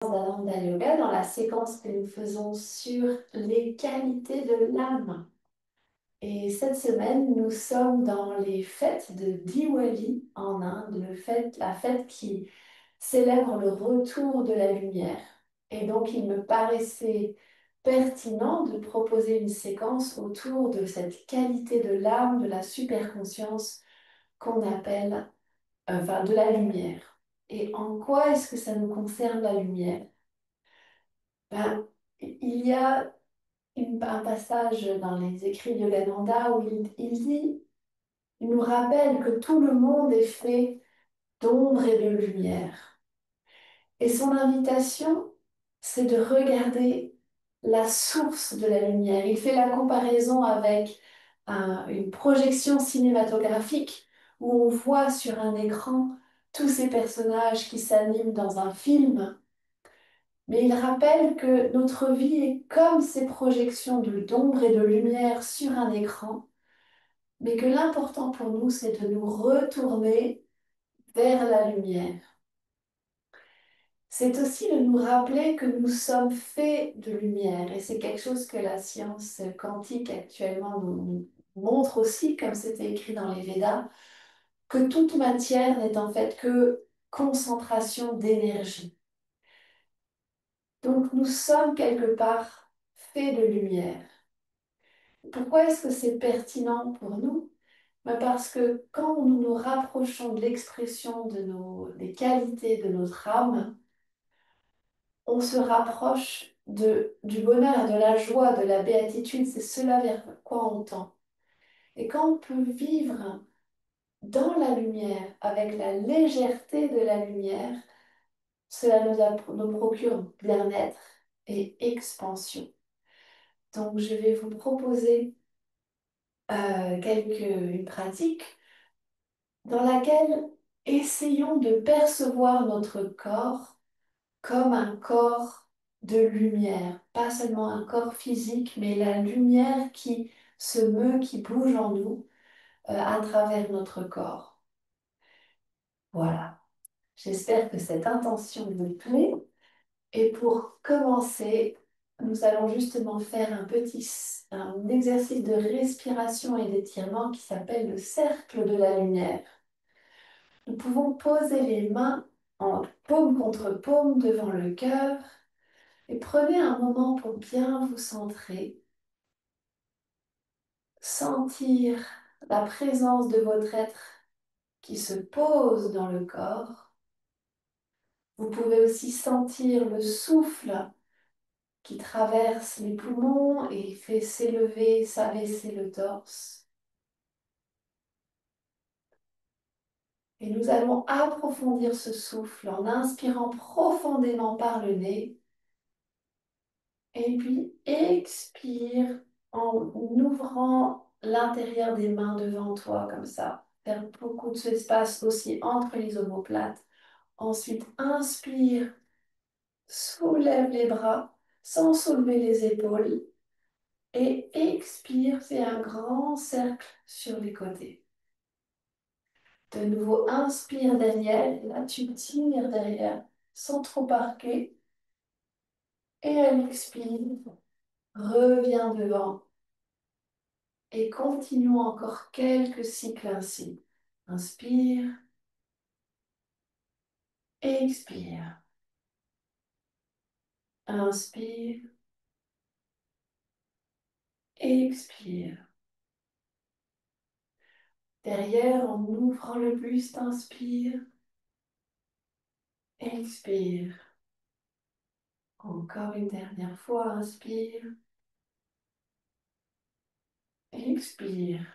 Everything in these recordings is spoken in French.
d'Ananda Yoga dans la séquence que nous faisons sur les qualités de l'âme. Et cette semaine, nous sommes dans les fêtes de Diwali en Inde, la fête qui célèbre le retour de la lumière. Et donc, il me paraissait pertinent de proposer une séquence autour de cette qualité de l'âme, de la superconscience qu'on appelle, enfin, de la lumière. Et en quoi est-ce que ça nous concerne la lumière? Ben, il y a un passage dans les écrits de Yogananda où il dit, il nous rappelle que tout le monde est fait d'ombre et de lumière. Et son invitation, c'est de regarder la source de la lumière. Il fait la comparaison avec une projection cinématographique où on voit sur un écran tous ces personnages qui s'animent dans un film. Mais il rappelle que notre vie est comme ces projections d'ombre et de lumière sur un écran, mais que l'important pour nous, c'est de nous retourner vers la lumière. C'est aussi de nous rappeler que nous sommes faits de lumière, et c'est quelque chose que la science quantique actuellement nous montre aussi, comme c'était écrit dans les Védas, que toute matière n'est en fait que concentration d'énergie. Donc nous sommes quelque part faits de lumière. Pourquoi est-ce que c'est pertinent pour nous? Ben parce que quand nous nous rapprochons de l'expression des qualités de notre âme, on se rapproche du bonheur, de la joie, de la béatitude. C'est cela vers quoi on tend. Et quand on peut vivre dans la lumière, avec la légèreté de la lumière, cela nous procure bien-être et expansion. Donc, je vais vous proposer une pratique dans laquelle essayons de percevoir notre corps comme un corps de lumière, pas seulement un corps physique, mais la lumière qui se meut, qui bouge en nous à travers notre corps. Voilà, j'espère que cette intention vous plaît. Et pour commencer, nous allons justement faire un exercice de respiration et d'étirement qui s'appelle le cercle de la lumière. Nous pouvons poser les mains en paume contre paume devant le cœur et prenez un moment pour bien vous centrer, sentir la présence de votre être qui se pose dans le corps. Vous pouvez aussi sentir le souffle qui traverse les poumons et fait s'élever, s'abaisser le torse. Et nous allons approfondir ce souffle en inspirant profondément par le nez. Et puis expire en ouvrant l'intérieur des mains devant toi comme ça. Faire beaucoup de espace aussi entre les omoplates. Ensuite, inspire, soulève les bras sans soulever les épaules. Et expire, fais un grand cercle sur les côtés. De nouveau, inspire derrière. Là, tu tires derrière sans trop arquer. Et à l'expire, reviens devant. Et continuons encore quelques cycles ainsi. Inspire, expire. Inspire, expire. Derrière, en ouvrant le buste, inspire, expire. Encore une dernière fois, inspire, expire.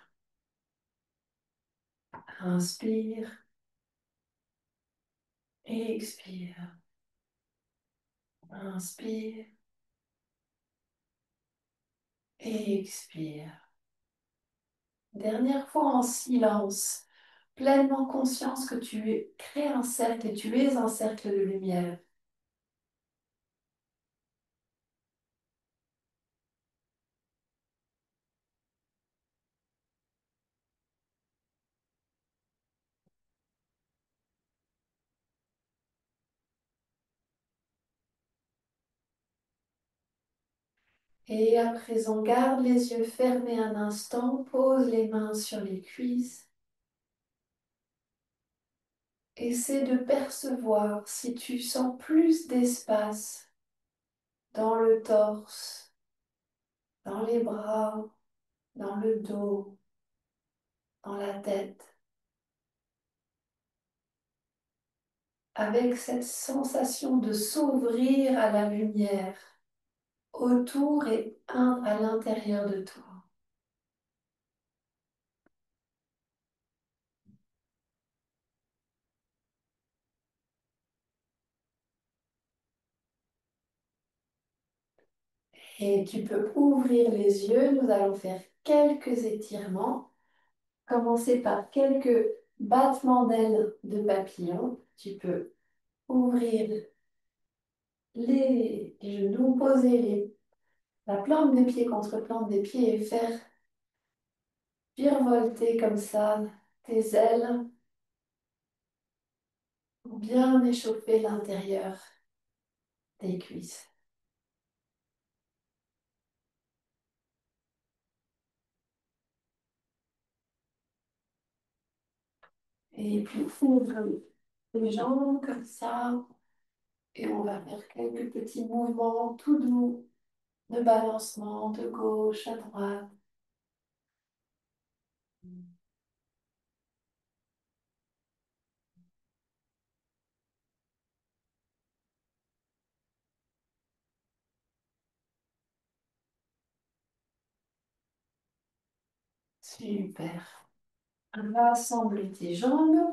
Inspire, expire. Inspire, expire. Dernière fois en silence, pleinement conscience que crées un cercle et tu es un cercle de lumière. Et à présent, garde les yeux fermés un instant, pose les mains sur les cuisses. Essaie de percevoir si tu sens plus d'espace dans le torse, dans les bras, dans le dos, dans la tête, avec cette sensation de s'ouvrir à la lumière autour et à l'intérieur de toi. Et tu peux ouvrir les yeux, nous allons faire quelques étirements. Commencer par quelques battements d'ailes de papillon. Tu peux ouvrir les genoux, poser la plante des pieds contre plante des pieds et faire virevolter comme ça tes ailes pour bien échauffer l'intérieur des cuisses. Et puis ouvre les jambes comme ça. Et on va faire quelques petits mouvements tout doux de balancement de gauche à droite. Super. Rassemble tes jambes.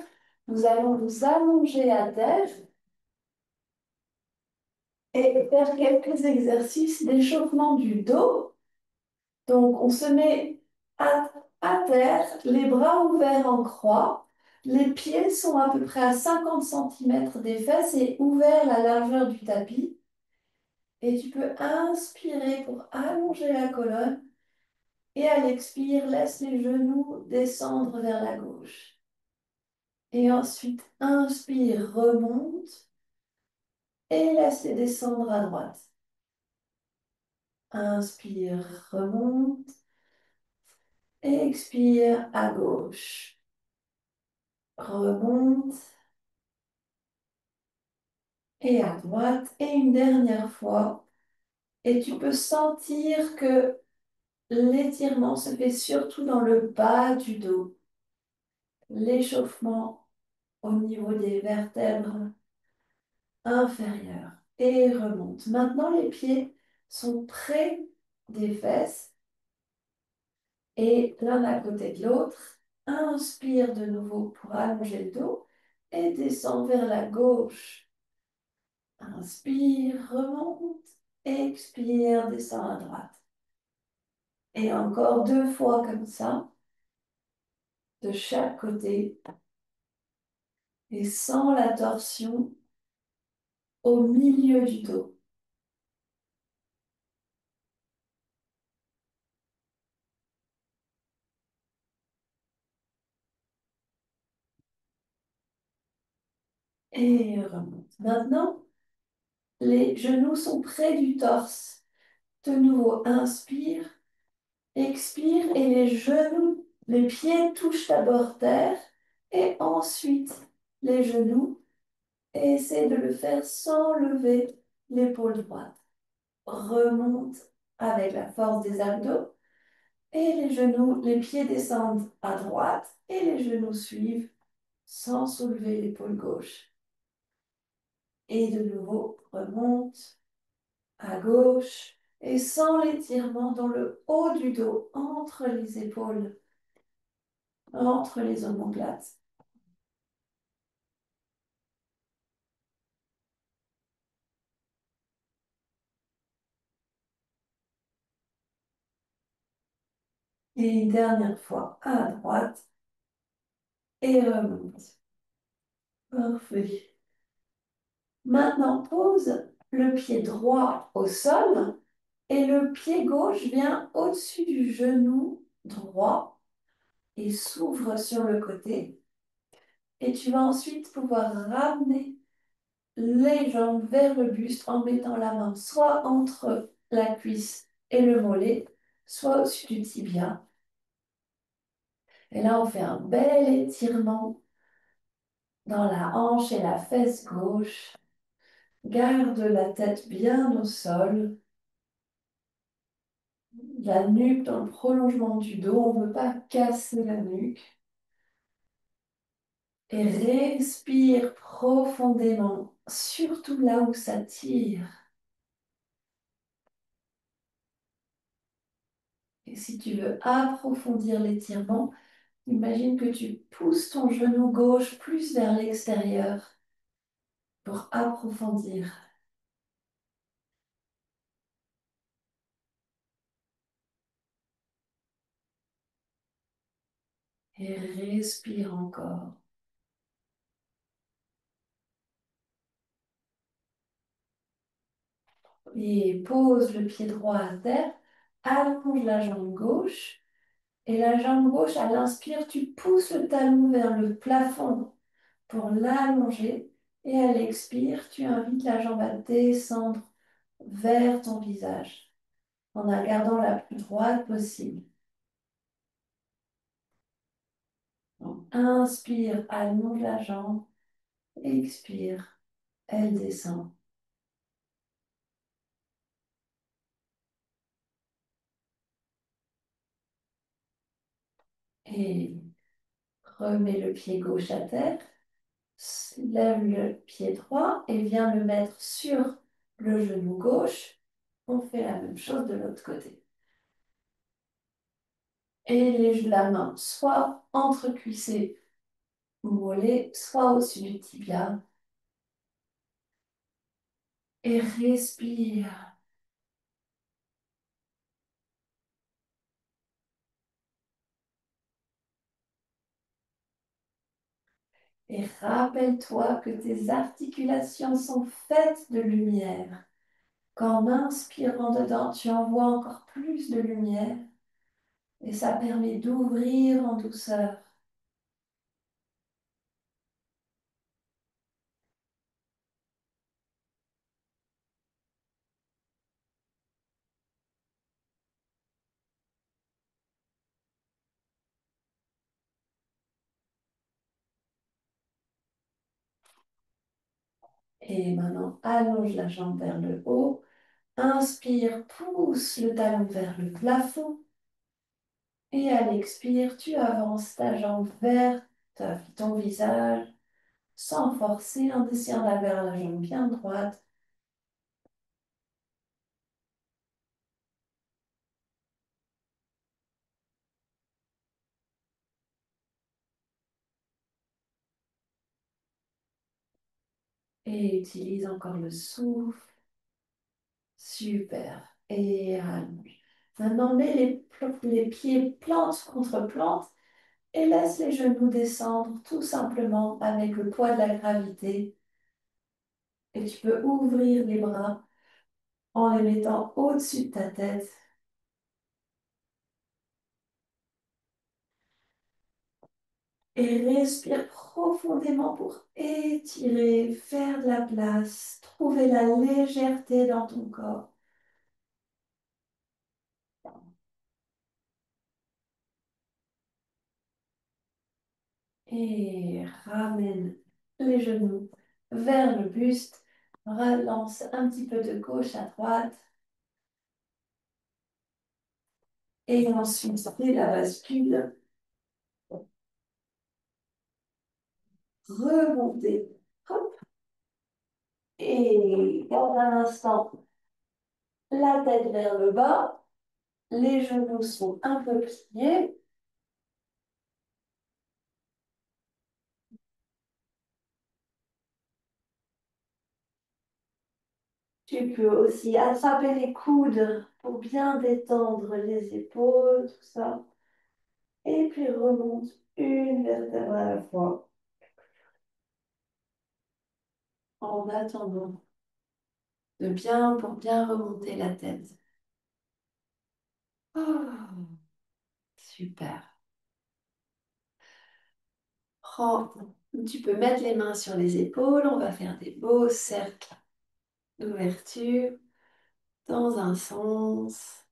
Nous allons nous allonger à terre et faire quelques exercices d'échauffement du dos. Donc, on se met à, à terre, les bras ouverts en croix. Les pieds sont à peu près à 50 centimètres des fesses et ouverts à la largeur du tapis. Et tu peux inspirer pour allonger la colonne. Et à l'expire, laisse les genoux descendre vers la gauche. Et ensuite, inspire, remonte et laisse-les descendre à droite. Inspire, remonte, expire à gauche. Remonte et à droite. Et une dernière fois. Et tu peux sentir que l'étirement se fait surtout dans le bas du dos. L'échauffement au niveau des vertèbres inférieures. Et remonte. Maintenant, les pieds sont près des fesses et l'un à côté de l'autre. Inspire de nouveau pour allonger le dos et descend vers la gauche. Inspire, remonte, expire, descend à droite. Et encore 2 fois comme ça, de chaque côté, et sans la torsion au milieu du dos. Et remonte. Maintenant, les genoux sont près du torse. De nouveau, inspire, expire, et les genoux, les pieds touchent d'abord terre, et ensuite les genoux. Et essaie de le faire sans lever l'épaule droite. Remonte avec la force des abdos et les genoux, les pieds descendent à droite et les genoux suivent sans soulever l'épaule gauche. Et de nouveau, remonte à gauche et sans l'étirement dans le haut du dos, entre les épaules, entre les omoplates. Et une dernière fois à droite et remonte. Parfait. Maintenant, pose le pied droit au sol et le pied gauche vient au-dessus du genou droit et s'ouvre sur le côté. Et tu vas ensuite pouvoir ramener les jambes vers le buste en mettant la main soit entre la cuisse et le mollet soit au-dessus du tibia. Et là, on fait un bel étirement dans la hanche et la fesse gauche. Garde la tête bien au sol, la nuque dans le prolongement du dos. On ne veut pas casser la nuque. Et respire profondément, surtout là où ça tire. Et si tu veux approfondir l'étirement, imagine que tu pousses ton genou gauche plus vers l'extérieur pour approfondir. Et respire encore. Et pose le pied droit à terre, allonge la jambe gauche. Et la jambe gauche, à l'inspire, tu pousses le talon vers le plafond pour l'allonger. Et à l'expire, tu invites la jambe à descendre vers ton visage en la gardant la plus droite possible. Donc, inspire, allonge la jambe. Expire, elle descend. Et remets le pied gauche à terre. Lève le pied droit et viens le mettre sur le genou gauche. On fait la même chose de l'autre côté. Et la main soit entrecuissée ou mollet, soit au-dessus du tibia. Et respire. Et rappelle-toi que tes articulations sont faites de lumière. Qu'en inspirant dedans, tu envoies encore plus de lumière et ça permet d'ouvrir en douceur. Et maintenant, allonge la jambe vers le haut. Inspire, pousse le talon vers le plafond. Et à l'expire, tu avances ta jambe vers ton visage sans forcer, en essayant d'avoir la jambe bien droite. Et utilise encore le souffle. Super. Et allonge. Maintenant, mets les pieds plante contre plante et laisse les genoux descendre tout simplement avec le poids de la gravité. Et tu peux ouvrir les bras en les mettant au-dessus de ta tête. Et respire profondément pour étirer, faire de la place, trouver la légèreté dans ton corps. Et ramène les genoux vers le buste. Relance un petit peu de gauche à droite. Et ensuite, fais la bascule. Remonter. Hop. Et garde un instant la tête vers le bas. Les genoux sont un peu pliés. Tu peux aussi attraper les coudes pour bien détendre les épaules, tout ça. Et puis remonte une vertèbre à la fois en attendant pour bien remonter la tête. Oh, super. Prends, tu peux mettre les mains sur les épaules. On va faire des beaux cercles d'ouverture dans un sens.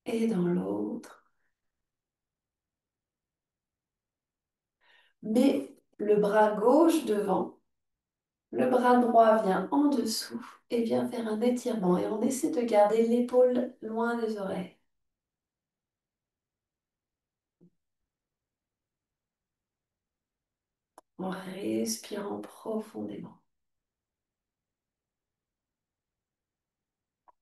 et dans l'autre. Mets le bras gauche devant, le bras droit vient en dessous et vient faire un étirement. Et on essaie de garder l'épaule loin des oreilles. En respirant profondément.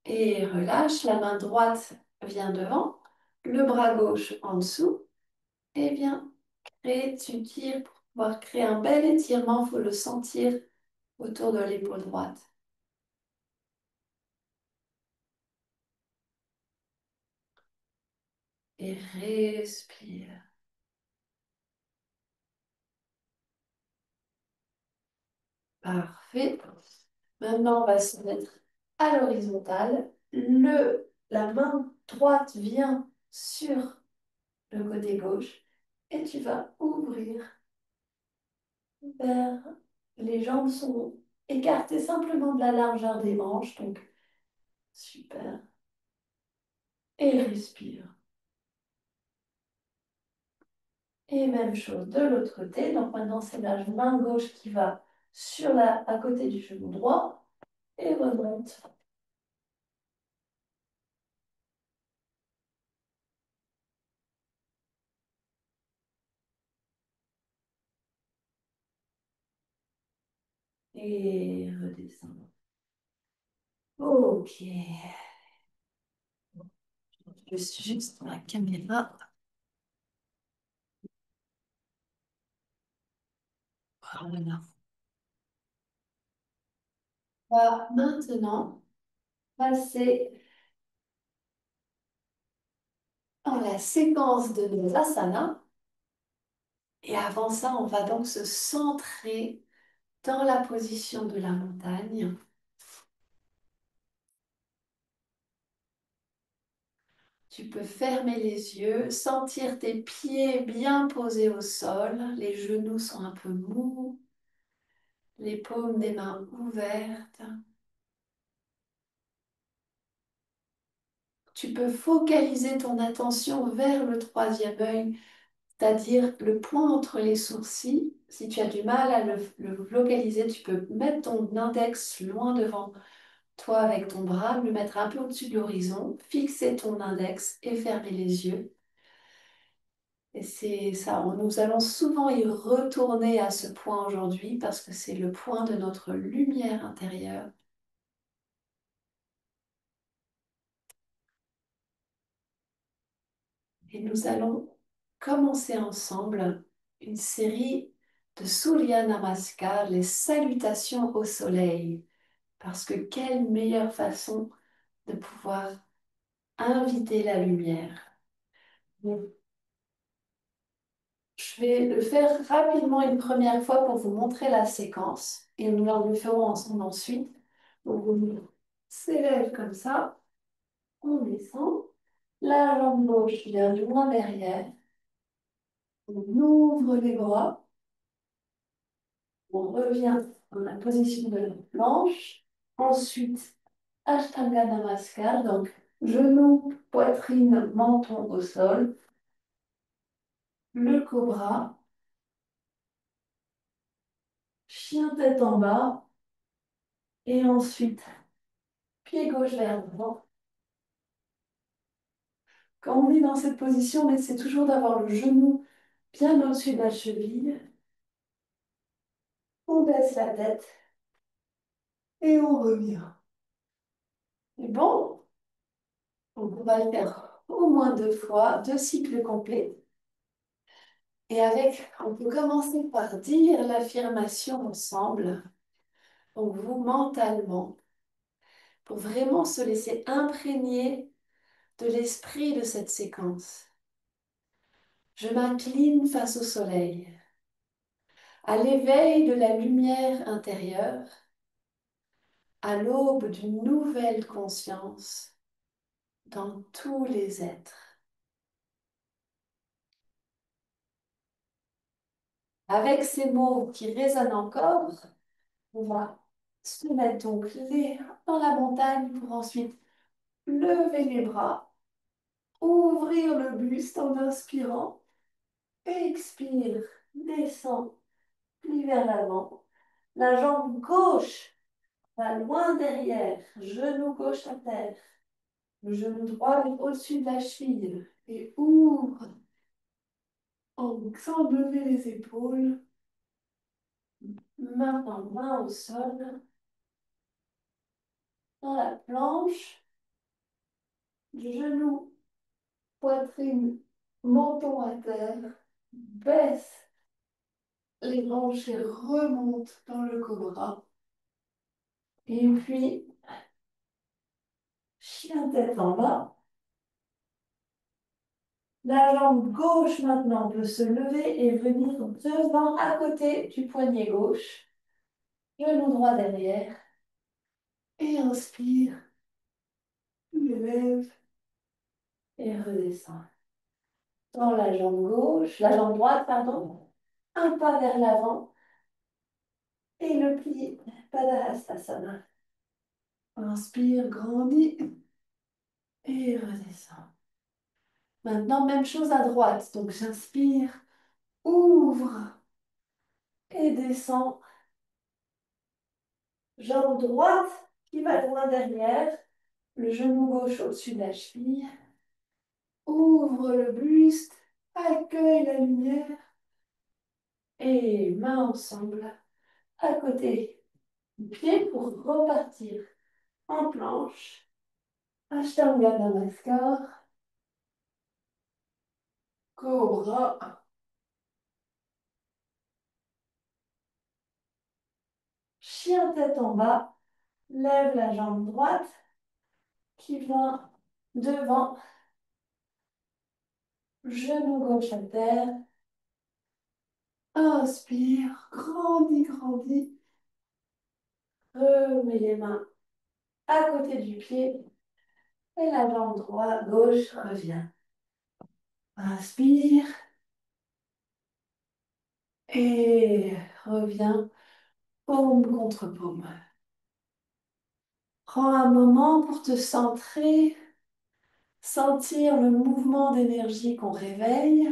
Et relâche, la main droite vient devant, le bras gauche en dessous. Et bien, tu tires pour pouvoir créer un bel étirement. Il faut le sentir autour de l'épaule droite. Et respire. Parfait. Maintenant, on va se mettre à l'horizontale. La main droite vient sur le côté gauche et tu vas ouvrir vers... Les jambes sont écartées simplement de la largeur des manches. Donc, super. Et respire. Et même chose de l'autre côté. Donc maintenant, c'est la main gauche qui va à côté du genou droit et remonte. Et redescend. Ok. Je suis juste dans la caméra. Voilà. On va maintenant passer dans la séquence de nos asanas. Et avant ça, on va donc se centrer dans la position de la montagne. Tu peux fermer les yeux, sentir tes pieds bien posés au sol, les genoux sont un peu mous, les paumes des mains ouvertes. Tu peux focaliser ton attention vers le troisième œil, c'est-à-dire le point entre les sourcils. Si tu as du mal à le localiser, tu peux mettre ton index loin devant toi avec ton bras, le mettre un peu au-dessus de l'horizon, fixer ton index et fermer les yeux. Et c'est ça, nous allons souvent y retourner à ce point aujourd'hui parce que c'est le point de notre lumière intérieure. Et nous allons commencer ensemble une série de Surya Namaskar, les salutations au soleil. Parce que quelle meilleure façon de pouvoir inviter la lumière. Donc, je vais le faire rapidement une première fois pour vous montrer la séquence et nous le ferons ensemble ensuite. Donc, on s'élève comme ça, on descend, la jambe gauche vient loin derrière, on ouvre les bras, on revient dans la position de la planche, ensuite Ashtanga Namaskar, donc genoux, poitrine, menton au sol, le cobra, chien tête en bas, et ensuite pied gauche vers devant. Quand on est dans cette position, on essaie toujours d'avoir le genou bien au-dessus de la cheville. On baisse la tête et on revient. C'est bon? Donc on va le faire au moins 2 fois, 2 cycles complets. Et on peut commencer par dire l'affirmation ensemble, donc vous mentalement, pour vraiment se laisser imprégner de l'esprit de cette séquence. Je m'incline face au soleil, à l'éveil de la lumière intérieure, à l'aube d'une nouvelle conscience dans tous les êtres. Avec ces mots qui résonnent encore, on va se mettre donc dans la montagne pour ensuite lever les bras Ouvrir le buste en inspirant. Expire. Descend. Plie vers l'avant. La jambe gauche va loin derrière. Genou gauche à terre. Le genou droit est au-dessus de la cheville. Et ouvre sans lever les épaules. Main en main au sol. Dans la planche. Genou, poitrine, menton à terre. Baisse les hanches et remonte dans le cobra. Et puis, chien tête en bas. La jambe gauche maintenant peut se lever et venir devant à côté du poignet gauche. Genou droit derrière. Et inspire. Élève et redescend. Dans la jambe gauche, la jambe droite, pardon. Un pas vers l'avant. Et le pli Padahastasana. Inspire, grandis et redescend. Maintenant, même chose à droite. Donc, j'inspire, ouvre et descend. Jambe droite qui va loin derrière. Le genou gauche au-dessus de la cheville. Ouvre le buste, accueille la lumière. Et mains ensemble, à côté du pied pour repartir en planche. Ashtanga Namaskar. Cobra. Chien tête en bas. Lève la jambe droite qui vient devant. Genou gauche à terre. Inspire. Grandis, grandis. Remets les mains à côté du pied. Et la jambe droite, gauche revient. Inspire. Et reviens. Paume contre paume. Prends un moment pour te centrer. Sentir le mouvement d'énergie qu'on réveille.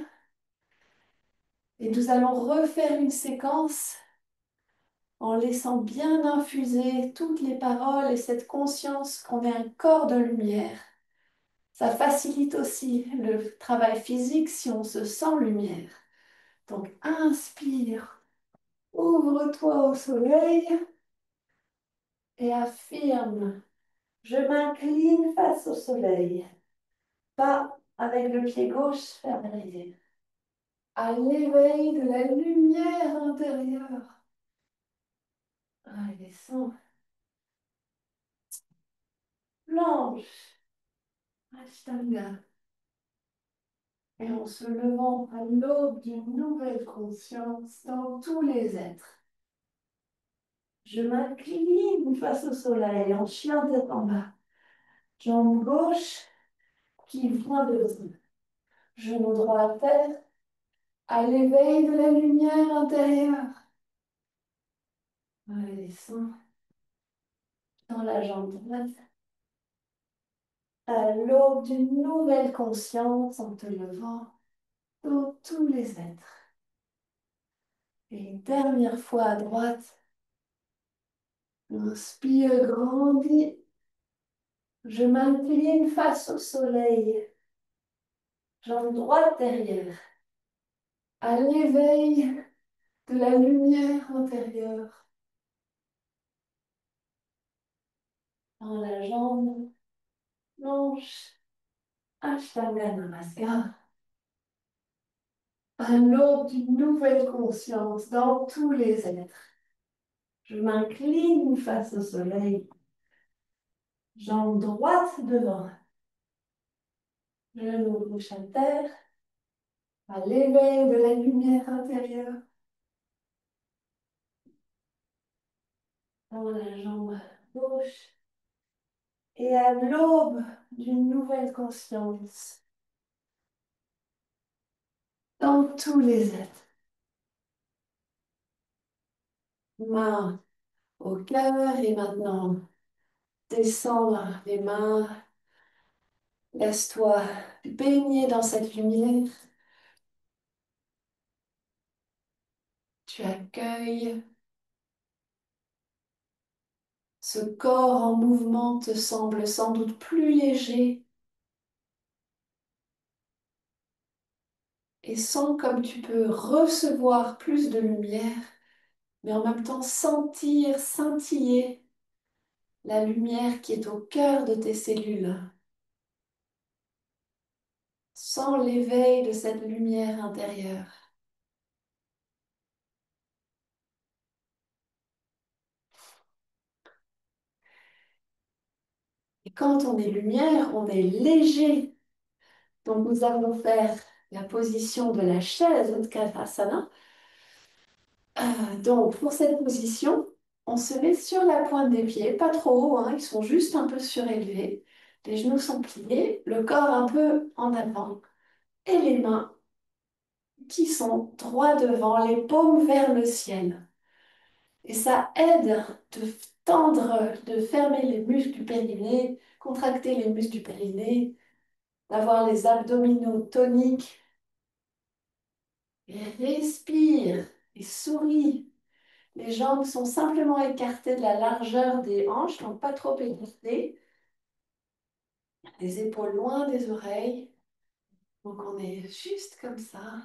Et nous allons refaire une séquence en laissant bien infuser toutes les paroles et cette conscience qu'on est un corps de lumière. Ça facilite aussi le travail physique si on se sent lumière. Donc inspire, ouvre-toi au soleil et affirme, je m'incline face au soleil, pas avec le pied gauche vers l'arrivée, à l'éveil de la lumière intérieure. Allez, descends. Planche, Ashtanga. Et en se levant à l'aube d'une nouvelle conscience dans tous les êtres. Je m'incline face au soleil en chien tête en bas. Jambe gauche qui vient de genou droit à terre, à l'éveil de la lumière intérieure. Allez, descends dans la jambe droite, à l'aube d'une nouvelle conscience en te levant dans tous les êtres. Et une dernière fois à droite, inspire, grandis. Je m'incline face au soleil, jambe droite derrière, à l'éveil de la lumière intérieure. Dans la jambe, planche, Ashtanga Namaskar. À l'aube d'une nouvelle conscience dans tous les êtres. Je m'incline face au soleil, jambe droite devant, genou gauche à terre, à l'éveil de la lumière intérieure. Dans la jambe gauche et à l'aube d'une nouvelle conscience dans tous les êtres. Main au cœur et maintenant descendre les mains Laisse-toi baigner dans cette lumière. Tu accueilles ce corps en mouvement te semble sans doute plus léger et sens comme tu peux recevoir plus de lumière, mais en même temps sentir scintiller la lumière qui est au cœur de tes cellules. Sens l'éveil de cette lumière intérieure. Et quand on est lumière, on est léger. Donc nous allons faire la position de la chaise Utkatasana. Donc pour cette position, on se met sur la pointe des pieds, pas trop haut, hein, ils sont juste un peu surélevés. Les genoux sont pliés, le corps un peu en avant et les mains qui sont droit devant, les paumes vers le ciel. Et ça aide de tendre, de fermer les muscles du périnée, contracter les muscles du périnée, d'avoir les abdominaux toniques. Et respire et souris. Les jambes sont simplement écartées de la largeur des hanches, donc pas trop écartées. Les épaules loin des oreilles. Donc on est juste comme ça.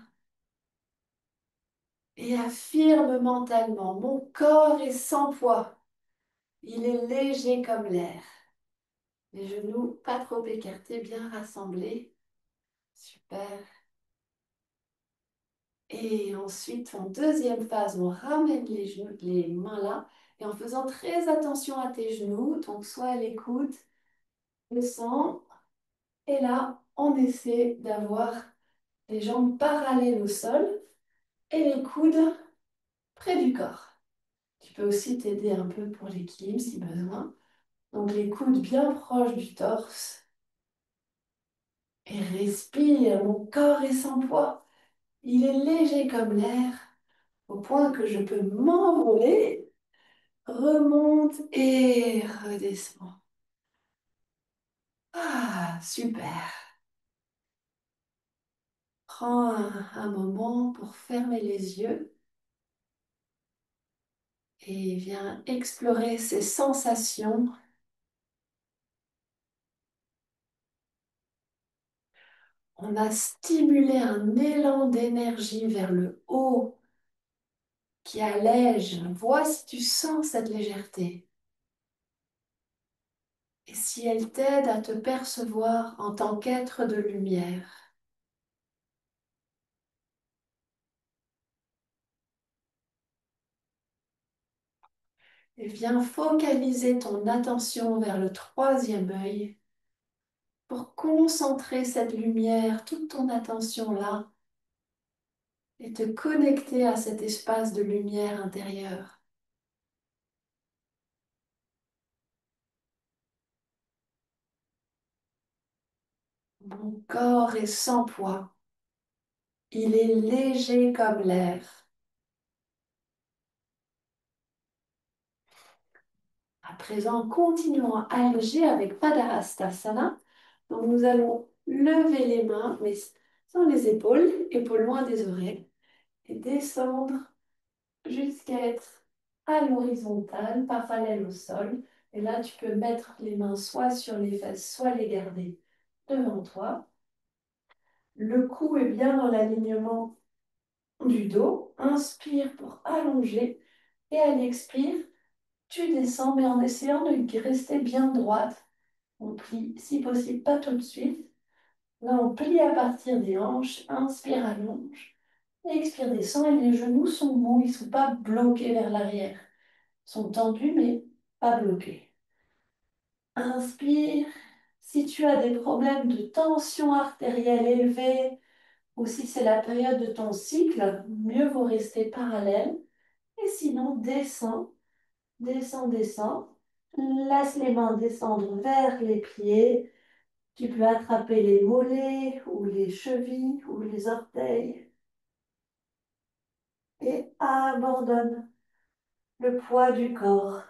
Et affirme mentalement, mon corps est sans poids. Il est léger comme l'air. Les genoux pas trop écartés, bien rassemblés. Super. Et ensuite, en deuxième phase, on ramène les genoux, les mains là, et en faisant très attention à tes genoux, donc soit à l'écoute, descend, et là, on essaie d'avoir les jambes parallèles au sol et les coudes près du corps. Tu peux aussi t'aider un peu pour l'équilibre si besoin. Donc les coudes bien proches du torse. Et respire, mon corps est sans poids. Il est léger comme l'air, au point que je peux m'envoler. Remonte et redescend. Ah, super. Prends un moment pour fermer les yeux et viens explorer ces sensations. On a stimulé un élan d'énergie vers le haut qui allège. Vois si tu sens cette légèreté et si elle t'aide à te percevoir en tant qu'être de lumière. Et viens focaliser ton attention vers le troisième œil pour concentrer cette lumière, toute ton attention là, et te connecter à cet espace de lumière intérieure. Mon corps est sans poids. Il est léger comme l'air. À présent, continuons à alléger avec Padahastasana. Donc, nous allons lever les mains, mais sans les épaules, épaules loin des oreilles, et descendre jusqu'à être à l'horizontale, parallèle au sol. Et là, tu peux mettre les mains soit sur les fesses, soit les garder devant toi. Le cou est bien dans l'alignement du dos. Inspire pour allonger et à l'expire, tu descends, mais en essayant de rester bien droite. On plie, si possible, pas tout de suite. Là, on plie à partir des hanches. Inspire, allonge. Expire, descend et les genoux sont mous, ils ne sont pas bloqués vers l'arrière. Ils sont tendus, mais pas bloqués. Inspire. Si tu as des problèmes de tension artérielle élevée ou si c'est la période de ton cycle, mieux vaut rester parallèle. Et sinon, descends, descends, descends. Laisse les mains descendre vers les pieds. Tu peux attraper les mollets ou les chevilles ou les orteils. Et abandonne le poids du corps.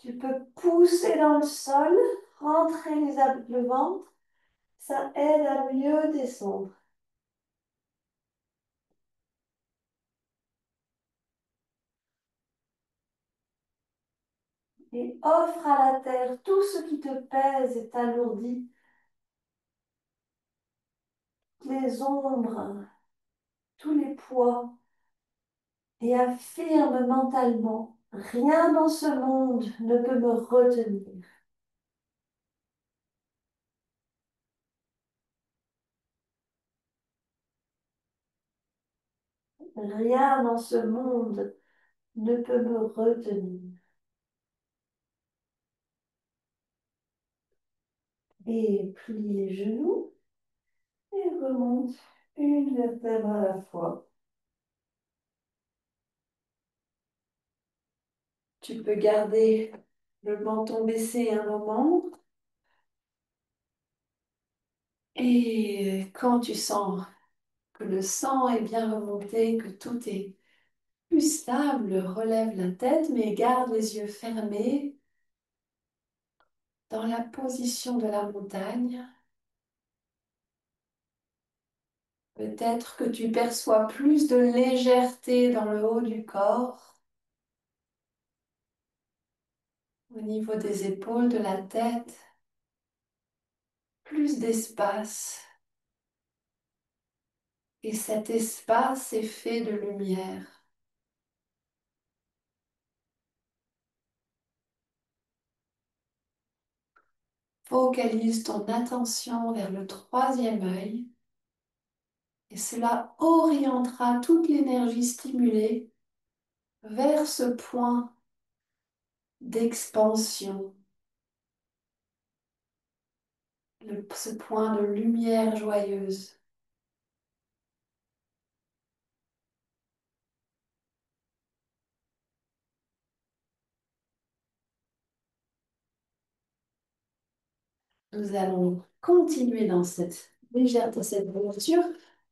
Tu peux pousser dans le sol, rentrer le ventre. Ça aide à mieux descendre. Et offre à la terre tout ce qui te pèse et t'alourdit, les ombres, tous les poids, et affirme mentalement, rien dans ce monde ne peut me retenir. Rien dans ce monde ne peut me retenir. Et plie les genoux et remonte une vertèbre à la fois. Tu peux garder le menton baissé un moment. Et quand tu sens que le sang est bien remonté, que tout est plus stable, relève la tête, mais garde les yeux fermés dans la position de la montagne. Peut-être que tu perçois plus de légèreté dans le haut du corps, au niveau des épaules, de la tête, plus d'espace. Et cet espace est fait de lumière. Focalise ton attention vers le troisième œil et cela orientera toute l'énergie stimulée vers ce point d'expansion, ce point de lumière joyeuse. Nous allons continuer dans cette légère, dans cette posture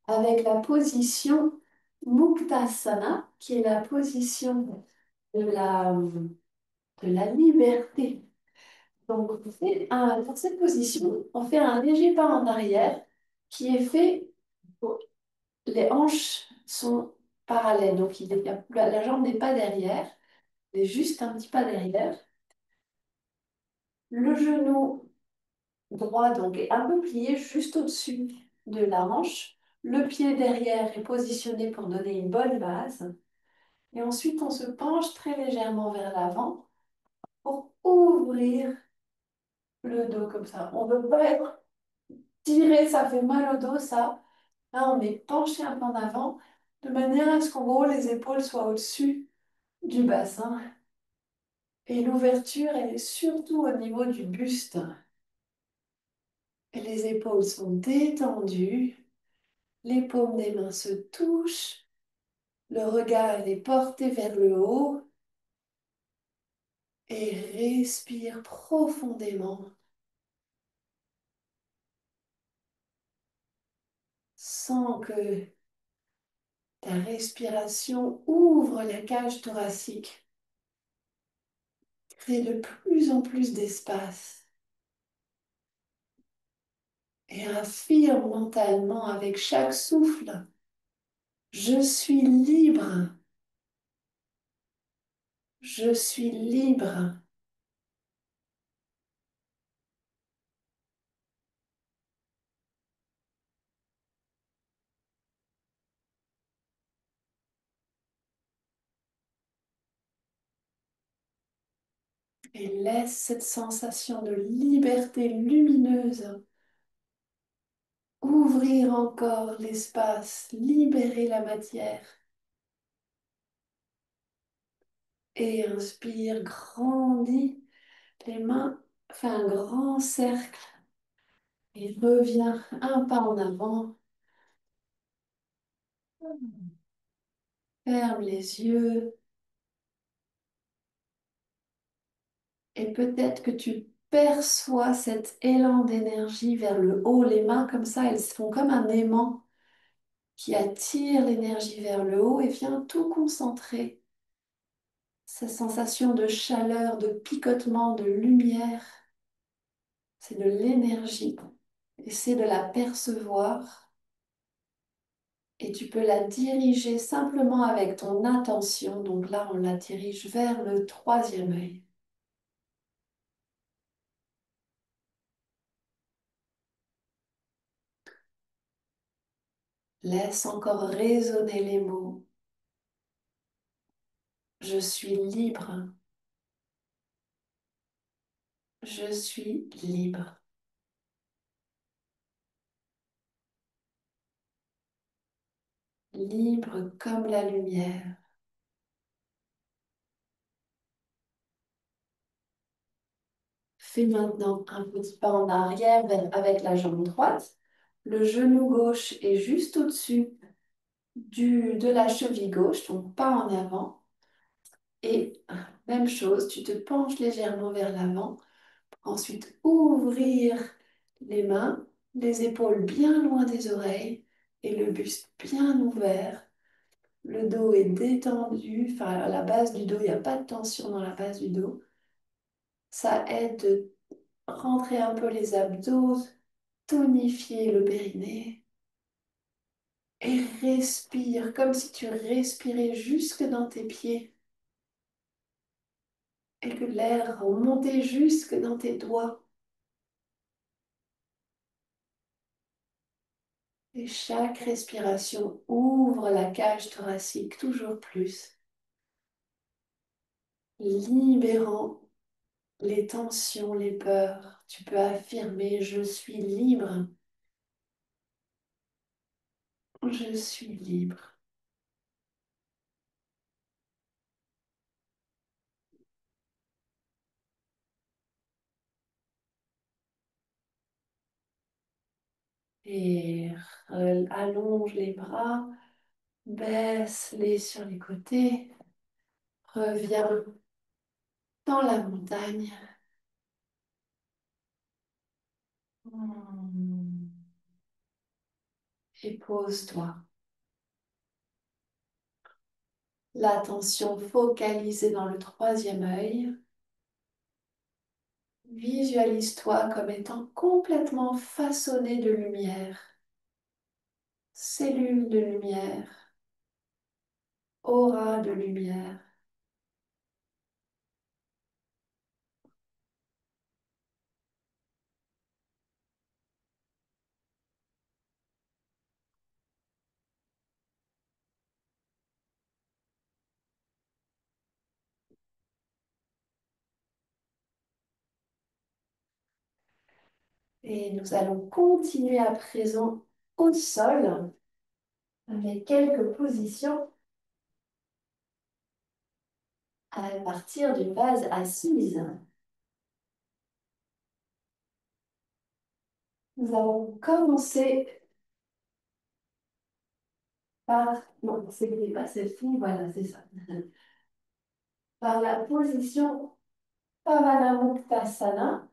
avec la position Muktasana, qui est la position de la liberté. Donc, dans cette position, on fait un léger pas en arrière qui est fait, les hanches sont parallèles, donc la jambe n'est pas derrière, elle est juste un petit pas derrière. Le genou droit donc est un peu plié juste au-dessus de la hanche. Le pied derrière est positionné pour donner une bonne base. Et ensuite, on se penche très légèrement vers l'avant pour ouvrir le dos comme ça. On ne veut pas être tiré, ça fait mal au dos, ça. Là, on est penché un peu en avant, de manière à ce qu'en gros, les épaules soient au-dessus du bassin. Et l'ouverture, elle est surtout au niveau du buste. Et les épaules sont détendues, les paumes des mains se touchent, le regard est porté vers le haut et respire profondément. Sens que ta respiration ouvre la cage thoracique, crée de plus en plus d'espace. Et affirme mentalement avec chaque souffle, je suis libre, je suis libre. Et laisse cette sensation de liberté lumineuse ouvrir encore l'espace, libérer la matière. Et inspire, grandis les mains, fais un grand cercle et reviens un pas en avant. Ferme les yeux et peut-être que tu perçois cet élan d'énergie vers le haut. Les mains comme ça, elles font comme un aimant qui attire l'énergie vers le haut et vient tout concentrer Cette sensation de chaleur, de picotement, de lumière, c'est de l'énergie. Essaie de la percevoir et tu peux la diriger simplement avec ton attention. Donc là, on la dirige vers le troisième œil. Laisse encore résonner les mots. Je suis libre. Je suis libre. Libre comme la lumière. Fais maintenant un petit pas en arrière avec la jambe droite. Le genou gauche est juste au-dessus de la cheville gauche, donc pas en avant. Et même chose, tu te penches légèrement vers l'avant. Ensuite, ouvrir les mains, les épaules bien loin des oreilles et le buste bien ouvert. Le dos est détendu, enfin à la base du dos, il n'y a pas de tension dans la base du dos. Ça aide de rentrer un peu les abdos, tonifier le périnée et respire comme si tu respirais jusque dans tes pieds et que l'air remontait jusque dans tes doigts. Et chaque respiration ouvre la cage thoracique toujours plus, libérant les tensions, les peurs. Tu peux affirmer, je suis libre, je suis libre. Et allonge les bras, baisse-les sur les côtés, reviens dans la montagne. Hmm. Et pose-toi. L'attention focalisée dans le troisième œil. Visualise-toi comme étant complètement façonné de lumière, cellules de lumière, aura de lumière. Et nous allons continuer à présent au sol avec quelques positions à partir d'une base assise. Nous allons commencer par, non, c'est pas celle-ci, voilà, c'est ça, par la position Pavanamuktasana.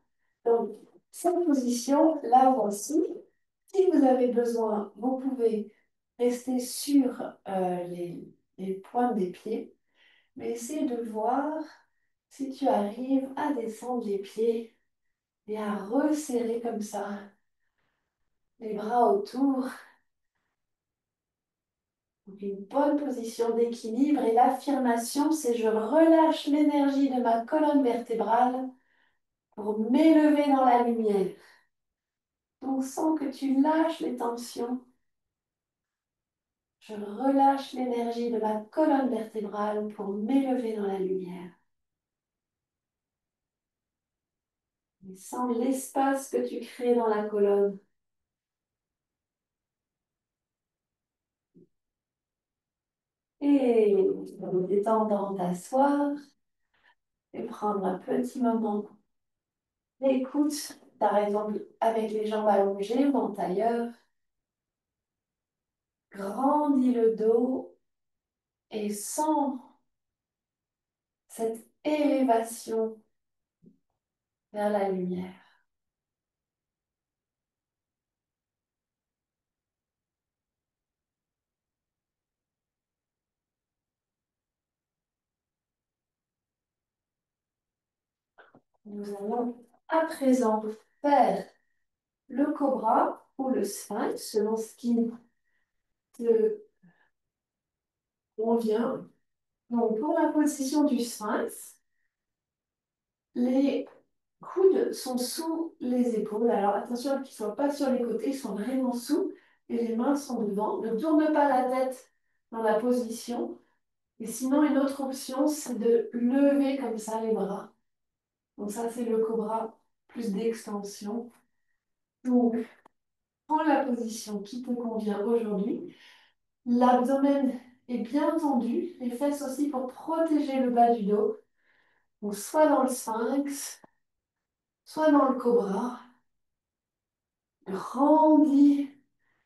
Donc, cette position, la voici. Si vous avez besoin, vous pouvez rester sur les pointes des pieds, mais essayez de voir si tu arrives à descendre les pieds et à resserrer comme ça les bras autour. Donc, une bonne position d'équilibre et l'affirmation, c'est je relâche l'énergie de ma colonne vertébrale pour m'élever dans la lumière. Donc, sans que tu lâches les tensions, je relâche l'énergie de ma colonne vertébrale pour m'élever dans la lumière. Et sens l'espace que tu crées dans la colonne. Et en détendant t'asseoir et prendre un petit moment d'écoute, par exemple avec les jambes allongées ou en tailleur. Grandis le dos et sens cette élévation vers la lumière. Nous allons à présent faire le cobra ou le sphinx, selon ce qui te convient. Donc, pour la position du sphinx, les coudes sont sous les épaules. Alors, attention qu'ils ne soient pas sur les côtés, ils sont vraiment sous et les mains sont devant. Ne tourne pas la tête dans la position. Et sinon, une autre option, c'est de lever comme ça les bras. Donc ça, c'est le cobra plus d'extension. Donc, prends la position qui te convient aujourd'hui. L'abdomen est bien tendu, les fesses aussi pour protéger le bas du dos. Donc, soit dans le sphinx, soit dans le cobra. Grandis.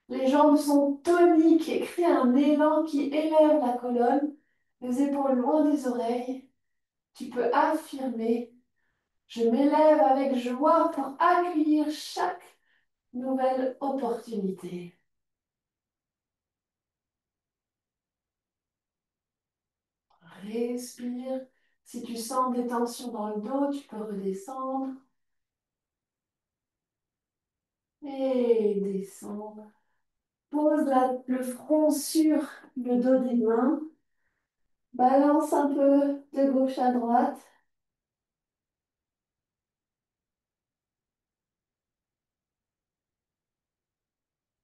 Les jambes sont toniques et crée un élan qui élève la colonne, les épaules loin des oreilles. Tu peux affirmer: je m'élève avec joie pour accueillir chaque nouvelle opportunité. Respire. Si tu sens des tensions dans le dos, tu peux redescendre et descendre. Pose le front sur le dos des mains. Balance un peu de gauche à droite.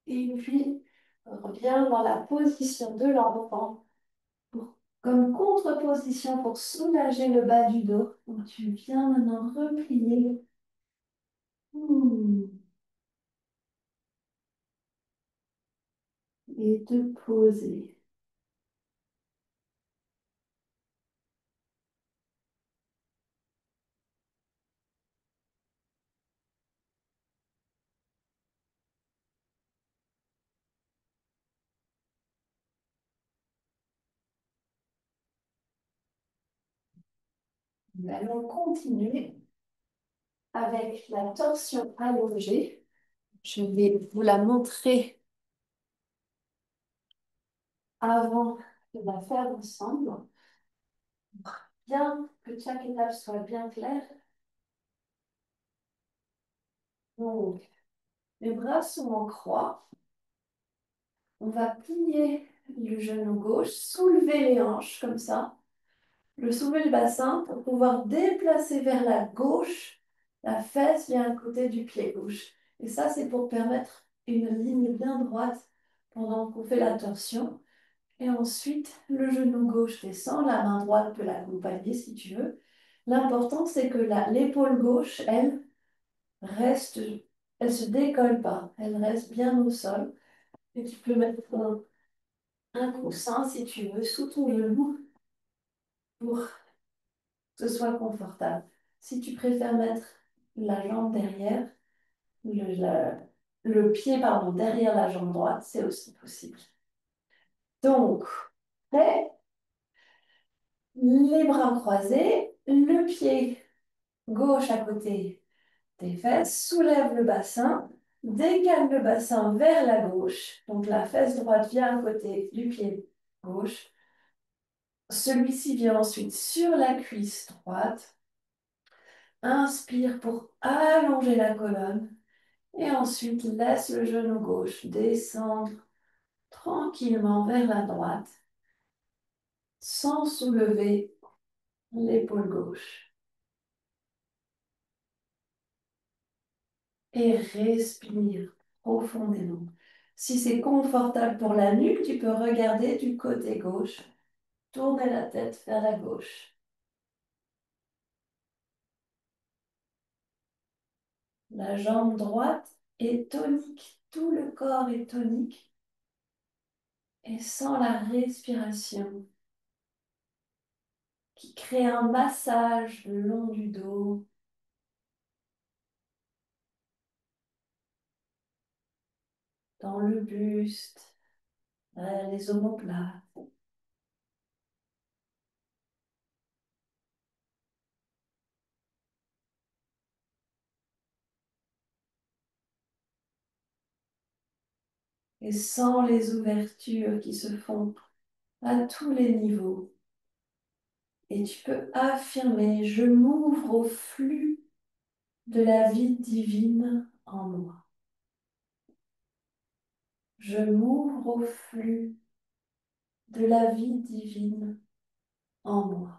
Et puis, reviens dans la position de l'enfant comme contre-position pour soulager le bas du dos. Donc, tu viens maintenant replier. Hmm. Et te poser. Nous allons continuer avec la torsion allongée. Je vais vous la montrer avant de la faire ensemble. Bien que chaque étape soit bien claire. Donc, les bras sont en croix. On va plier le genou gauche, soulever les hanches comme ça, soulever le bassin pour pouvoir déplacer vers la gauche la fesse vient à côté du pied gauche. Et ça, c'est pour permettre une ligne bien droite pendant qu'on fait la torsion. Et ensuite, le genou gauche descend, la main droite peut l'accompagner si tu veux. L'important, c'est que l'épaule gauche, elle, reste, elle se décolle pas, elle reste bien au sol. Et tu peux mettre un coussin, si tu veux, sous ton genou pour que ce soit confortable. Si tu préfères mettre la jambe derrière, le, le pied, pardon, derrière la jambe droite, c'est aussi possible. Donc, prêt, les bras croisés, le pied gauche à côté des fesses, soulève le bassin, décale le bassin vers la gauche. Donc, la fesse droite vient à côté du pied gauche. Celui-ci vient ensuite sur la cuisse droite. Inspire pour allonger la colonne. Et ensuite, laisse le genou gauche descendre tranquillement vers la droite sans soulever l'épaule gauche. Et respire profondément. Si c'est confortable pour la nuque, tu peux regarder du côté gauche. Tourner la tête vers la gauche. La jambe droite est tonique. Tout le corps est tonique. Et sans la respiration qui crée un massage le long du dos, dans le buste, les omoplates. Et sans les ouvertures qui se font à tous les niveaux. Et tu peux affirmer: je m'ouvre au flux de la vie divine en moi. Je m'ouvre au flux de la vie divine en moi.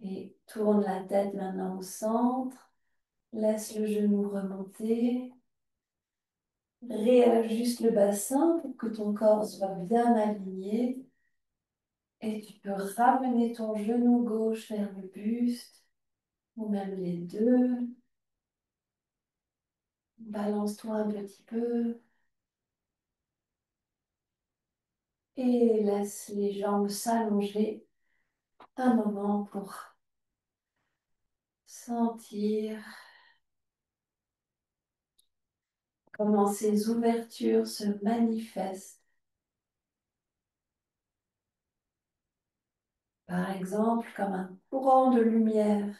Et tourne la tête maintenant au centre. Laisse le genou remonter. Réajuste le bassin pour que ton corps soit bien aligné. Et tu peux ramener ton genou gauche vers le buste, ou même les deux. Balance-toi un petit peu. Et laisse les jambes s'allonger un moment pour sentir comment ces ouvertures se manifestent. Par exemple, comme un courant de lumière.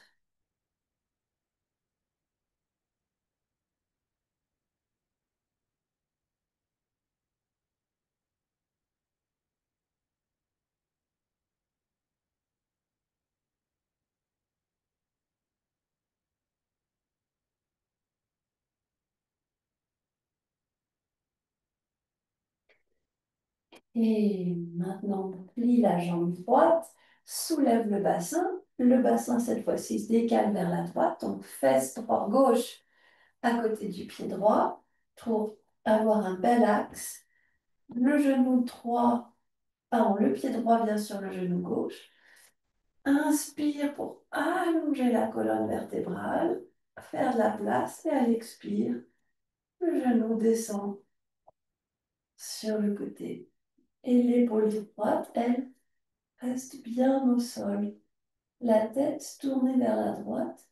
Et maintenant, plie la jambe droite, soulève le bassin cette fois-ci se décale vers la droite, donc fesse droite gauche à côté du pied droit pour avoir un bel axe. Le genou droit, pardon, le pied droit vient sur le genou gauche. Inspire pour allonger la colonne vertébrale, faire de la place et à l'expire, le genou descend sur le côté. Et l'épaule droite, elle, reste bien au sol. La tête tournée vers la droite,